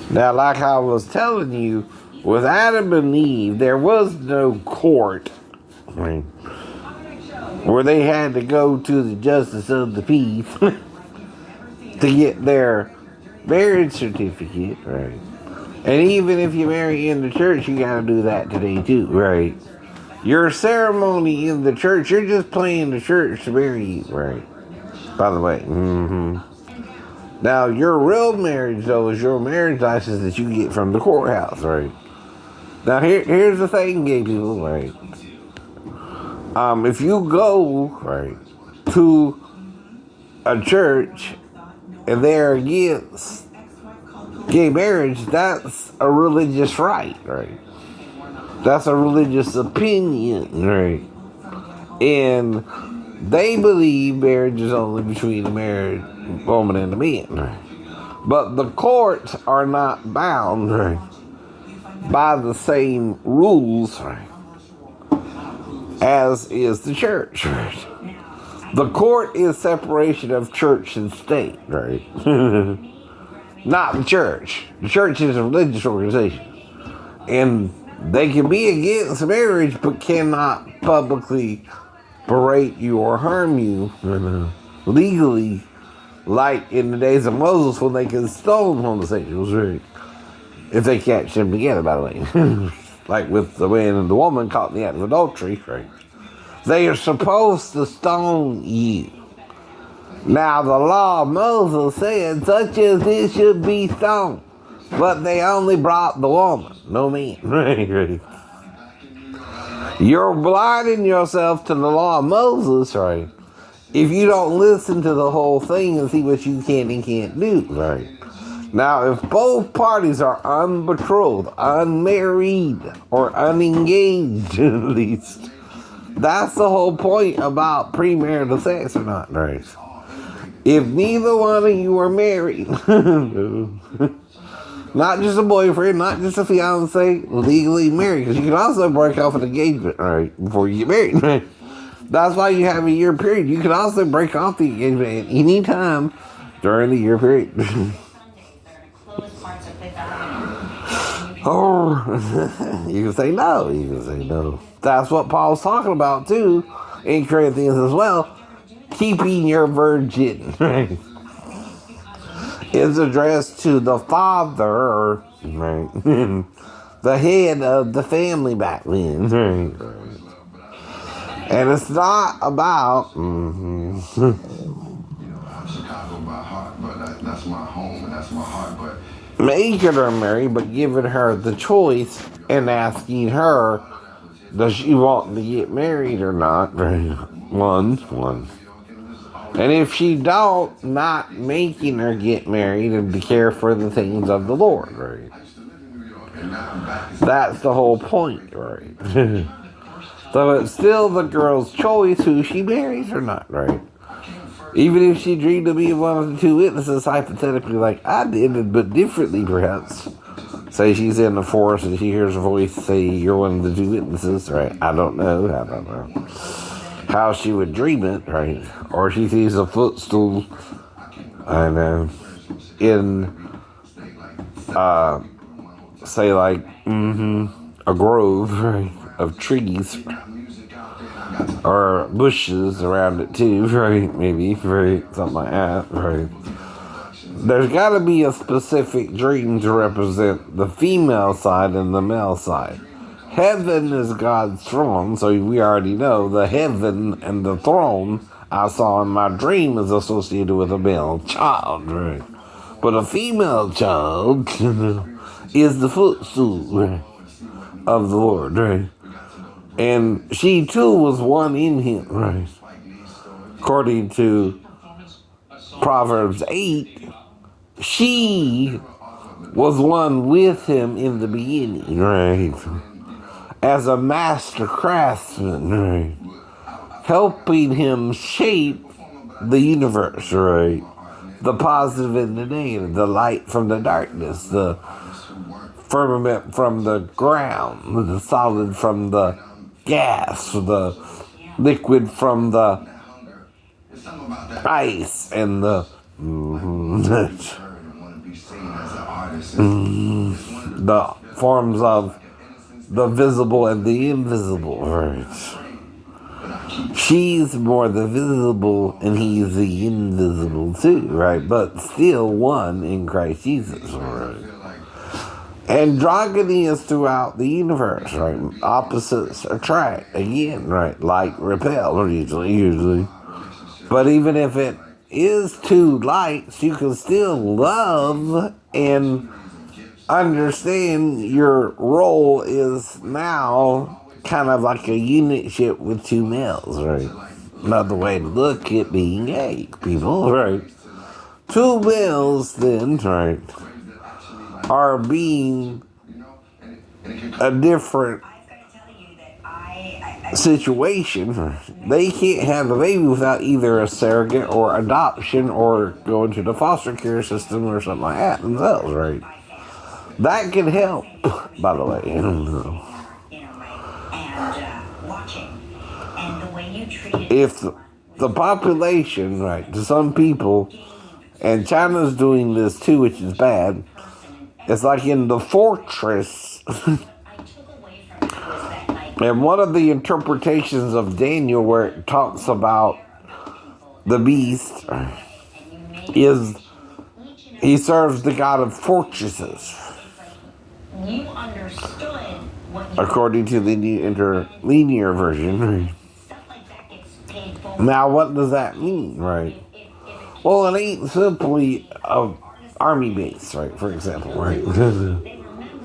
Now, like I was telling you, with Adam and Eve, there was no court, right, where they had to go to the justice of the peace to get their marriage certificate, right? And even if you marry in the church, you gotta do that today too, right? Your ceremony in the church, you're just playing the church to marry you, right? By the way, Now, your real marriage, though, is your marriage license that you get from the courthouse, right? Now, here's the thing, gay people, right? If you go, right, to a church and they're against gay marriage, that's a religious right, right? That's a religious opinion, right? And they believe marriage is only between a married woman and a man, right? But the courts are not bound, right, by the same rules, right, as is the church, right? The court is separation of church and state, right? Not the church. The church is a religious organization. And they can be against marriage, but cannot publicly berate you or harm you legally, like in the days of Moses when they could stone homosexuals, right? If they catch them together, by the way. Like with the man and the woman caught in the act of adultery, right? They are supposed to stone you. Now, the law of Moses said such as this should be stoned. But they only brought the woman, no man. Right. You're blinding yourself to the law of Moses, right? If you don't listen to the whole thing and see what you can and can't do, right? Now, if both parties are unbetrothed, unmarried, or unengaged, at least, that's the whole point about premarital sex or not, right? If neither one of you are married, not just a boyfriend, not just a fiance, legally married, because you can also break off an engagement, right, before you get married, right? That's why you have a year period. You can also break off the engagement at any time during the year period. Or you can say no. You can say no. That's what Paul's talking about too in Corinthians as well. Keeping your virgin, right, is addressed to the father, right, the head of the family back then, right. And it's not about that's my home and that's my heart, but making her marry, but giving her the choice and asking her, does she want to get married or not? Right. One. And if she don't, not making her get married and to care for the things of the Lord, right? That's the whole point, right? So it's still the girl's choice who she marries or not, right? Even if she dreamed to be one of the two witnesses, hypothetically, like I did, but differently perhaps. Say she's in the forest and she hears a voice say, you're one of the two witnesses, right? I don't know how she would dream it, right? Or she sees a footstool, and say like, a grove, right, of trees, or bushes around it too, right? Maybe, right? Something like that, right? There's got to be a specific dream to represent the female side and the male side. Heaven is God's throne, so we already know the heaven and the throne I saw in my dream is associated with a male child, right? But a female child is the footstool, right, of the Lord, right? And she too was one in him, right? According to Proverbs 8, she was one with him in the beginning, right? As a master craftsman, right? Helping him shape the universe, right? The positive and the negative, the light from the darkness, the firmament from the ground, the solid from the gas, the liquid from the ice, and the the forms of the visible and the invisible, right? She's more the visible and he's the invisible too, right? But still one in Christ Jesus, right? Androgyny is throughout the universe, right? Opposites attract, again, right? Like repel, usually. But even if it is two lights, you can still love and understand your role is now kind of like a eunuchship with two males, right? Another way to look at being gay, people, right? Two males, then, right, are being a different situation. They can't have a baby without either a surrogate or adoption or going to the foster care system or something like that themselves, right? That can help, by the way. I don't know. If the population, right, to some people, and China's doing this too, which is bad, it's like in the fortress. And one of the interpretations of Daniel where it talks about the beast is he serves the god of fortresses. According to the interlinear version. Now, what does that mean, right? Well, it ain't simply an army base, right, for example, right?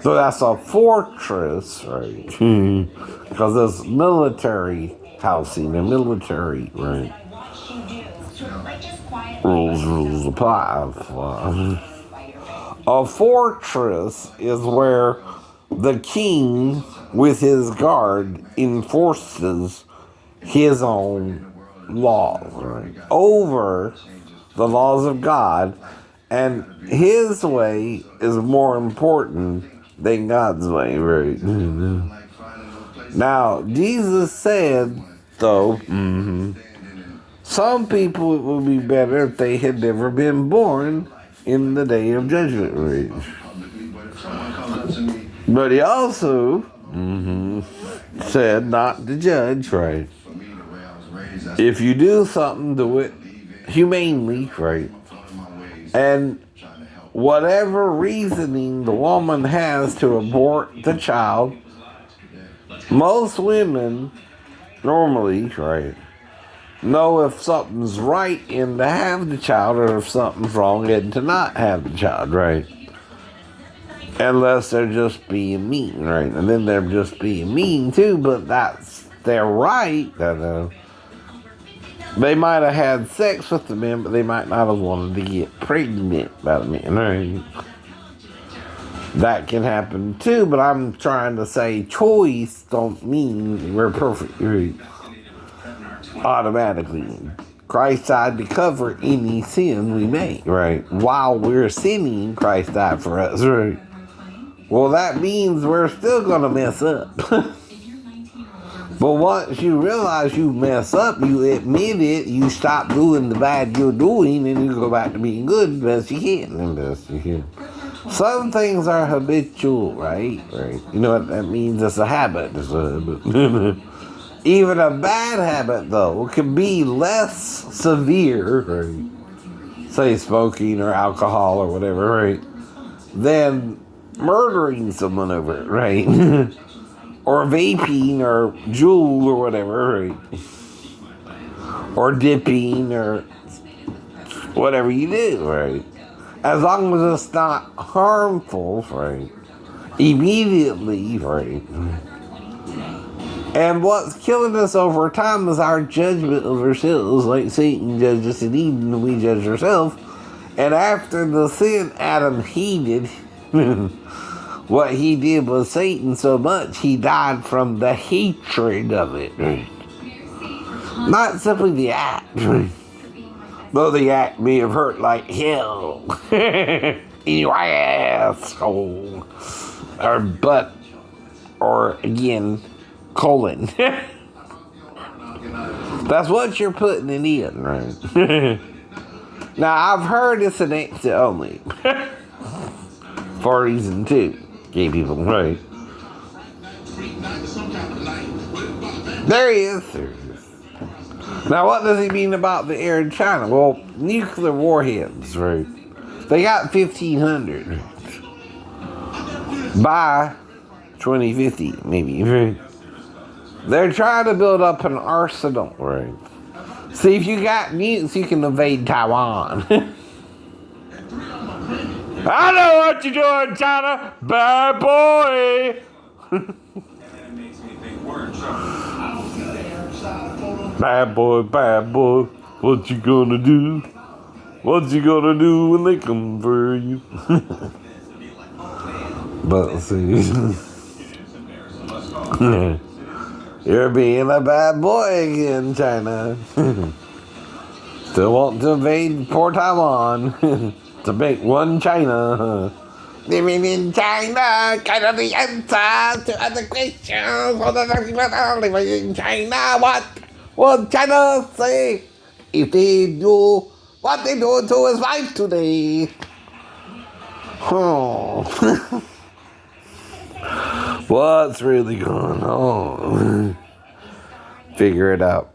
So that's a fortress, right? Because there's military housing and military, right? Rules apply. A fortress is where the king, with his guard, enforces his own laws, right? Over the laws of God, and his way is more important than God's way, right? Now, Jesus said, though, some people it would be better if they had never been born in the day of judgment, right? But he also said not to judge, right? If you do something, do it humanely, right? And whatever reasoning the woman has to abort the child, most women normally, right, know if something's right in to have the child or if something's wrong in to not have the child, right? Unless they're just being mean, right? And then they're just being mean too, but that's their right. They might have had sex with the men, but they might not have wanted to get pregnant by the men, right? That can happen too, but I'm trying to say choice don't mean we're perfect, right? Automatically. Christ died to cover any sin we make, right? While we're sinning, Christ died for us, right? Well, that means we're still going to mess up. But once you realize you mess up, you admit it, you stop doing the bad you're doing, and you go back to being good the best you can. Some things are habitual, right? You know what that means? It's a habit. Even a bad habit, though, can be less severe, right? Say smoking or alcohol or whatever, right? Than murdering someone over it, right? Or vaping or Juul or whatever, right? Or dipping or whatever you do, right? As long as it's not harmful, right? Immediately, right? And what's killing us over time is our judgment of ourselves, like Satan judged us in Eden and we judge ourselves. And after the sin Adam heeded, what he did was Satan so much, he died from the hatred of it. Right? Not simply the act, right? Though the act may have hurt like hell in your asshole, or butt, or again, colon. That's what you're putting it in, right? Now, I've heard it's an exit only. For a reason too. Gay people, right? There he is. There he is. Now, what does he mean about the air in China? Well, nuclear warheads, right? They got 1,500 by 2050, maybe, right? They're trying to build up an arsenal, right? See, if you got nukes, you can invade Taiwan. I know what you're doing, China, bad boy. Bad boy, what you gonna do? What you gonna do when they come for you? But see, you're being a bad boy again, China. Still want to invade poor Taiwan to make one China. Living in China, kind of the answer to other questions. Living in China, what China say? If they do what they do to his wife today. Oh. What's really going on? Figure it out.